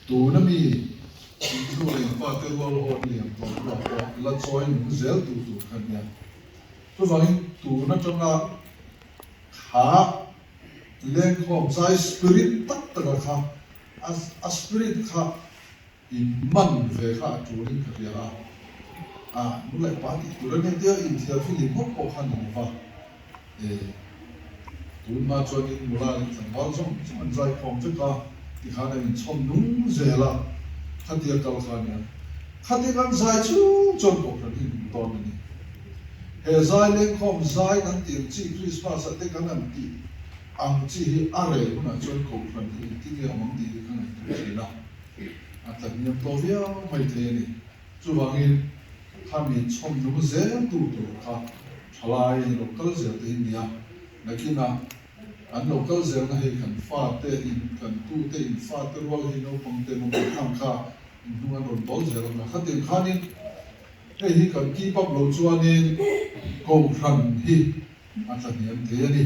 tu na mi tu le pa te wal ho ni to la choi mu zel tu khan ya tu wang tu na changa kha len khom sai spirit tak tak kha as spirit kha in man ve kha tu rin kha ya nu le pa ti tu na te in thia phili mo ko khan ni va tu ma choi ni mu la chang wal som man zai khom che ka ti kha na in chom nung zela khatia kal khania khati kan zai chu chon ko khan in ton ni he zai le khom zai kan ti chi Christmas ate kan an ti ang chi hi are na chon ko khan ni ti ge amang ti kan ni na atat ni to via mai the ni chu wangin khami chom nu zen tu kha thalai local zel te nia nakina an local zel na he kan fa te in kan tu te in fa te ro hi no pang te mo kham kha nu an ron bol zel na khatin khanin he hi kan ki pap lo chuanin ko khan hi atat ni am te ni